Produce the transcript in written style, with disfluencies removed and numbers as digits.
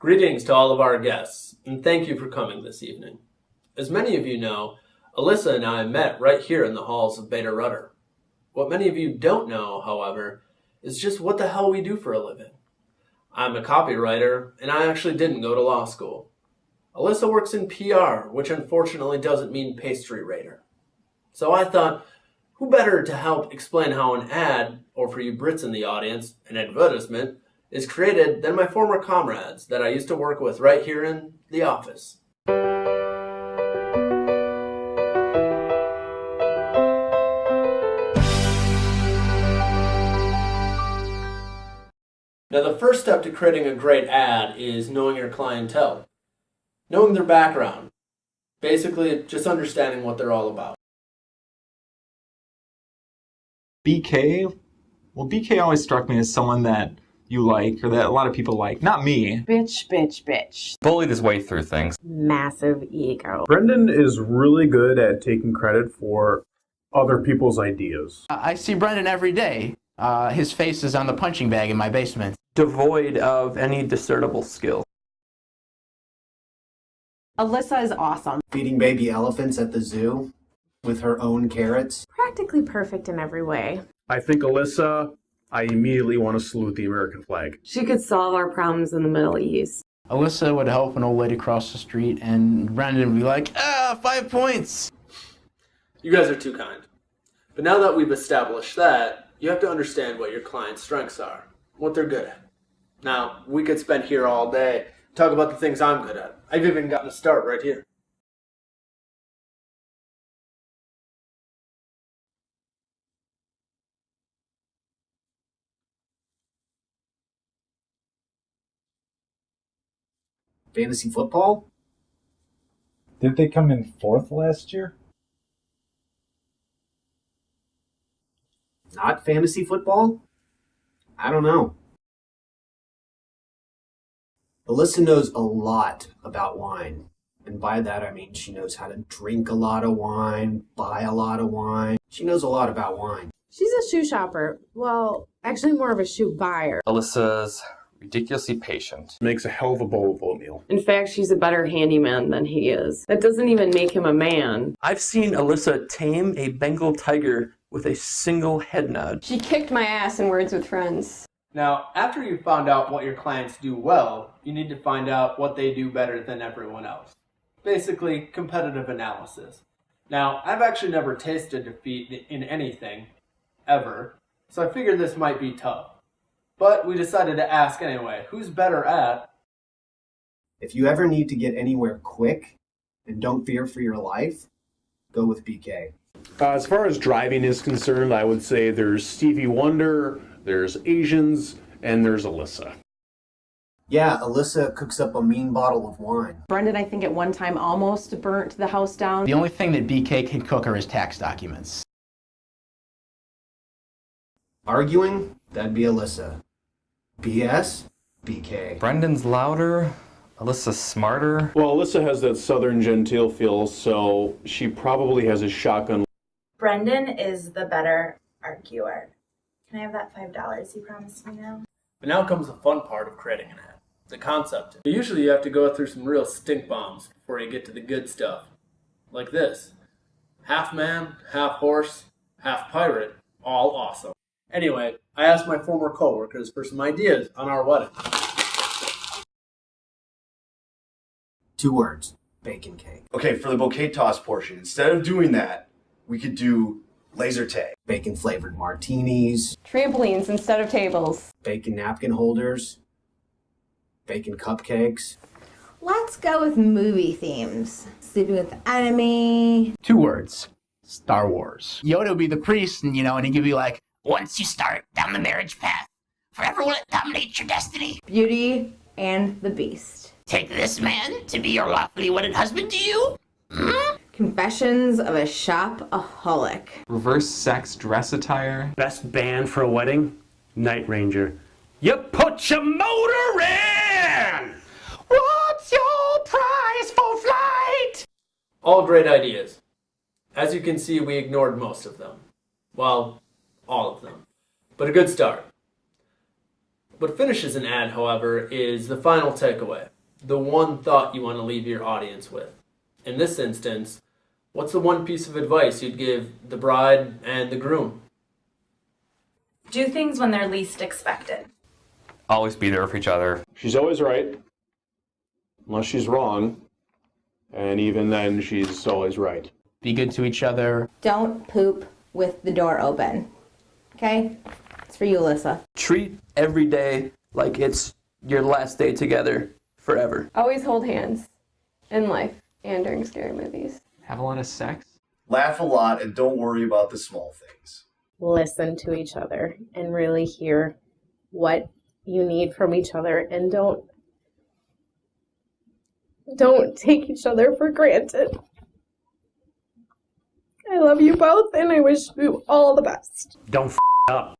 Greetings to all of our guests, and thank you for coming this evening. As many of you know, Allyssa and I met right here in the halls of Beta Rudder. What many of you don't know, however, is just what the hell we do for a living. I'm a copywriter, and I actually didn't go to law school. Allyssa works in PR, which unfortunately doesn't mean pastry raider. So I thought, who better to help explain how an ad, or for you Brits in the audience, an advertisement, is created than my former comrades that I used to work with right here in the office. Now, the first step to creating a great ad is knowing your clientele, knowing their background, basically just understanding what they're all about. BK? Well, BK always struck me as someone that you like, or that a lot of people like. Not me. Bitch, bitch, bitch. Bullied his way through things. Massive ego. Brendan is really good at taking credit for other people's ideas. I see Brendan every day. His face is on the punching bag in my basement. Devoid of any discernible skill. Allyssa is awesome. Feeding baby elephants at the zoo with her own carrots. Practically perfect in every way. I think Allyssa, I immediately want to salute the American flag. She could solve our problems in the Middle East. Alyssa would help an old lady cross the street, and Brendan would be like, 5 points! You guys are too kind. But now that we've established that, you have to understand what your client's strengths are, what they're good at. Now, we could spend here all day, talk about the things I'm good at. I've even gotten a start right here. Fantasy football? Didn't they come in 4th last year? Not fantasy football? I don't know. Allyssa knows a lot about wine. And by that I mean she knows how to drink a lot of wine, buy a lot of wine. She knows a lot about wine. She's a shoe shopper. Well, actually more of a shoe buyer. Alyssa's ridiculously patient. Makes a hell of a bowl of oatmeal. In fact, she's a better handyman than he is. That doesn't even make him a man. I've seen Allyssa tame a Bengal tiger with a single head nod. She kicked my ass in Words with Friends. Now, after you've found out what your clients do well, you need to find out what they do better than everyone else. Basically, competitive analysis. Now, I've actually never tasted defeat in anything, ever, so I figured this might be tough. But we decided to ask anyway, who's better at? If you ever need to get anywhere quick and don't fear for your life, go with BK. As far as driving is concerned, I would say there's Stevie Wonder, there's Asians, and there's Allyssa. Yeah, Allyssa cooks up a mean bottle of wine. Brendan, I think at one time almost burnt the house down. The only thing that BK can cook are his tax documents. Arguing? That'd be Allyssa. BS? BK. Brendan's louder, Alyssa's smarter. Well, Allyssa has that southern genteel feel, so she probably has a shotgun. Brendan is the better arguer. Can I have that $5 you promised me now? But now comes the fun part of creating an ad, the concept. Usually you have to go through some real stink bombs before you get to the good stuff. Like this. Half man, half horse, half pirate, all awesome. Anyway, I asked my former co-workers for some ideas on our wedding. 2 words. Bacon cake. Okay, for the bouquet toss portion, instead of doing that, we could do laser tag. Bacon flavored martinis. Trampolines instead of tables. Bacon napkin holders. Bacon cupcakes. Let's go with movie themes. Sleeping with the Enemy. 2 words. Star Wars. Yoda would be the priest, and and he could be like, once you start down the marriage path, forever will it dominate your destiny. Beauty and the Beast. Take this man to be your lawfully wedded husband to you? Confessions of a Shopaholic. Reverse sex dress attire. Best band for a wedding? Night Ranger. You put your motor in! What's your price for flight? All great ideas. As you can see, we ignored most of them. Well, all of them. But a good start. What finishes an ad, however, is the final takeaway, the one thought you want to leave your audience with. In this instance, what's the one piece of advice you'd give the bride and the groom? Do things when they're least expected. Always be there for each other. She's always right, unless she's wrong. And even then, she's always right. Be good to each other. Don't poop with the door open. Okay? It's for you, Alyssa. Treat every day like it's your last day together forever. Always hold hands in life and during scary movies. Have a lot of sex. Laugh a lot and don't worry about the small things. Listen to each other and really hear what you need from each other, and don't take each other for granted. I love you both and I wish you all the best. Don't up.